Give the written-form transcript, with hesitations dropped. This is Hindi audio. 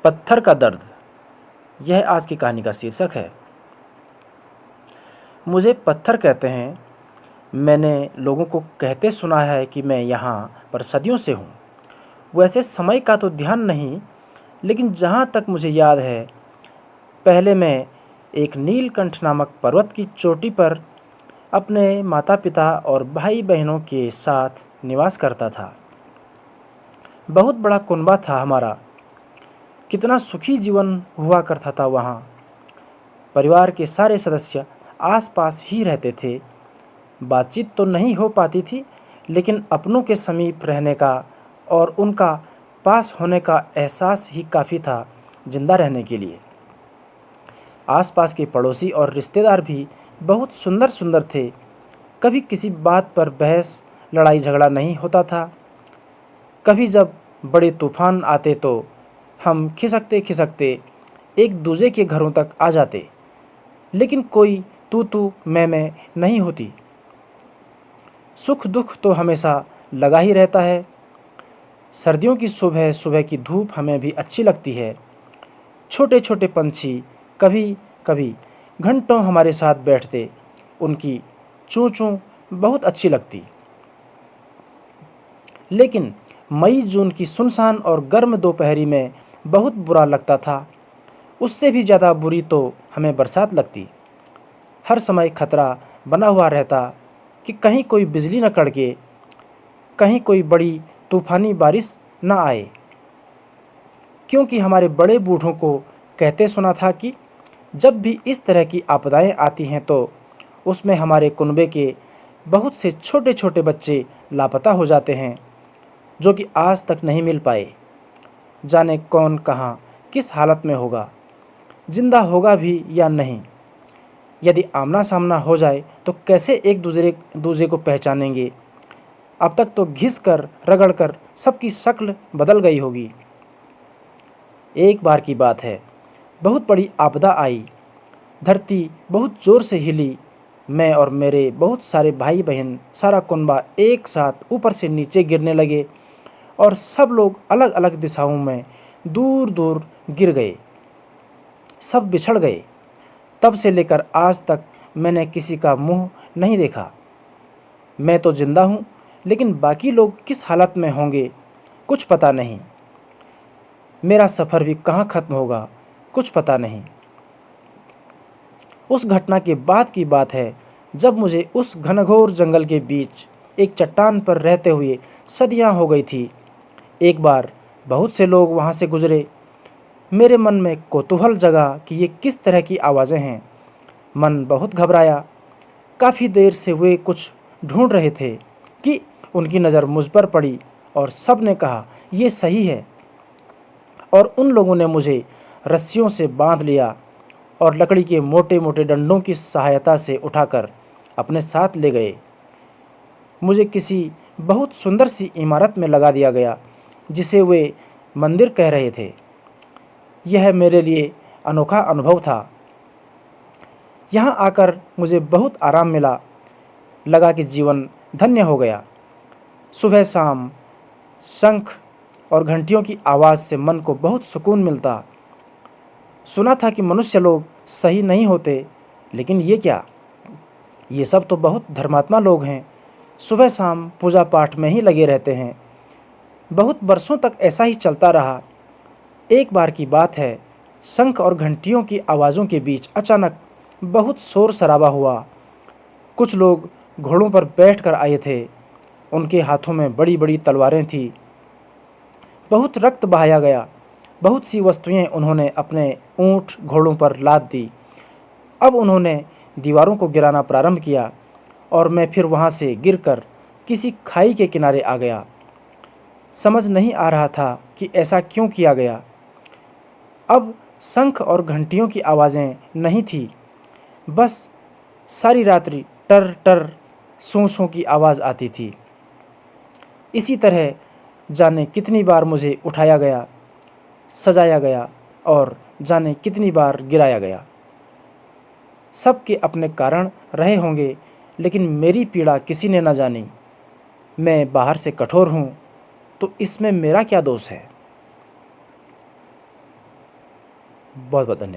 पत्थर का दर्द, यह आज की कहानी का शीर्षक है। मुझे पत्थर कहते हैं। मैंने लोगों को कहते सुना है कि मैं यहाँ पर सदियों से हूँ। वैसे समय का तो ध्यान नहीं, लेकिन जहाँ तक मुझे याद है, पहले मैं एक नीलकंठ नामक पर्वत की चोटी पर अपने माता पिता और भाई बहनों के साथ निवास करता था। बहुत बड़ा कुनबा था हमारा। कितना सुखी जीवन हुआ करता था वहाँ। परिवार के सारे सदस्य आसपास ही रहते थे। बातचीत तो नहीं हो पाती थी, लेकिन अपनों के समीप रहने का और उनका पास होने का एहसास ही काफ़ी था जिंदा रहने के लिए। आसपास के पड़ोसी और रिश्तेदार भी बहुत सुंदर सुंदर थे। कभी किसी बात पर बहस लड़ाई झगड़ा नहीं होता था। कभी जब बड़े तूफान आते तो हम खिसकते खिसकते एक दूसरे के घरों तक आ जाते, लेकिन कोई तू तू मैं नहीं होती। सुख दुख तो हमेशा लगा ही रहता है। सर्दियों की सुबह सुबह की धूप हमें भी अच्छी लगती है। छोटे छोटे पंछी कभी कभी घंटों हमारे साथ बैठते। उनकी चूं चूं बहुत अच्छी लगती। लेकिन मई जून की सुनसान और गर्म दोपहरी में बहुत बुरा लगता था। उससे भी ज़्यादा बुरी तो हमें बरसात लगती। हर समय खतरा बना हुआ रहता कि कहीं कोई बिजली न कड़के, कहीं कोई बड़ी तूफ़ानी बारिश न आए। क्योंकि हमारे बड़े बूढ़ों को कहते सुना था कि जब भी इस तरह की आपदाएं आती हैं तो उसमें हमारे कुनबे के बहुत से छोटे छोटे बच्चे लापता हो जाते हैं, जो कि आज तक नहीं मिल पाए। जाने कौन कहाँ किस हालत में होगा, जिंदा होगा भी या नहीं। यदि आमना सामना हो जाए तो कैसे एक दूसरे को पहचानेंगे। अब तक तो घिस कर रगड़ कर सबकी शक्ल बदल गई होगी। एक बार की बात है, बहुत बड़ी आपदा आई। धरती बहुत ज़ोर से हिली। मैं और मेरे बहुत सारे भाई बहन, सारा कुनबा एक साथ ऊपर से नीचे गिरने लगे और सब लोग अलग अलग दिशाओं में दूर दूर गिर गए। सब बिछड़ गए। तब से लेकर आज तक मैंने किसी का मुंह नहीं देखा। मैं तो जिंदा हूँ, लेकिन बाकी लोग किस हालत में होंगे कुछ पता नहीं। मेरा सफ़र भी कहाँ ख़त्म होगा कुछ पता नहीं। उस घटना के बाद की बात है, जब मुझे उस घनघोर जंगल के बीच एक चट्टान पर रहते हुए सदियाँ हो गई थी। एक बार बहुत से लोग वहाँ से गुजरे। मेरे मन में कौतूहल जगा कि ये किस तरह की आवाज़ें हैं। मन बहुत घबराया। काफ़ी देर से वे कुछ ढूंढ रहे थे कि उनकी नज़र मुझ पर पड़ी और सब ने कहा ये सही है। और उन लोगों ने मुझे रस्सियों से बांध लिया और लकड़ी के मोटे मोटे डंडों की सहायता से उठाकर अपने साथ ले गए। मुझे किसी बहुत सुंदर सी इमारत में लगा दिया गया, जिसे वे मंदिर कह रहे थे। यह मेरे लिए अनोखा अनुभव था। यहाँ आकर मुझे बहुत आराम मिला। लगा कि जीवन धन्य हो गया। सुबह शाम शंख और घंटियों की आवाज़ से मन को बहुत सुकून मिलता। सुना था कि मनुष्य लोग सही नहीं होते, लेकिन ये क्या, ये सब तो बहुत धर्मात्मा लोग हैं। सुबह शाम पूजा पाठ में ही लगे रहते हैं। बहुत वर्षों तक ऐसा ही चलता रहा। एक बार की बात है, शंख और घंटियों की आवाज़ों के बीच अचानक बहुत शोर शराबा हुआ। कुछ लोग घोड़ों पर बैठ कर आए थे। उनके हाथों में बड़ी बड़ी तलवारें थीं। बहुत रक्त बहाया गया। बहुत सी वस्तुएं उन्होंने अपने ऊंट घोड़ों पर लाद दी। अब उन्होंने दीवारों को गिराना प्रारंभ किया और मैं फिर वहां से गिरकर किसी खाई के किनारे आ गया। समझ नहीं आ रहा था कि ऐसा क्यों किया गया। अब शंख और घंटियों की आवाज़ें नहीं थी, बस सारी रात्रि टर टर सूं सूं की आवाज़ आती थी। इसी तरह जाने कितनी बार मुझे उठाया गया, सजाया गया और जाने कितनी बार गिराया गया। सबके अपने कारण रहे होंगे, लेकिन मेरी पीड़ा किसी ने न जानी। मैं बाहर से कठोर हूँ, तो इसमें मेरा क्या दोष है। बहुत बहुत धन्यवाद।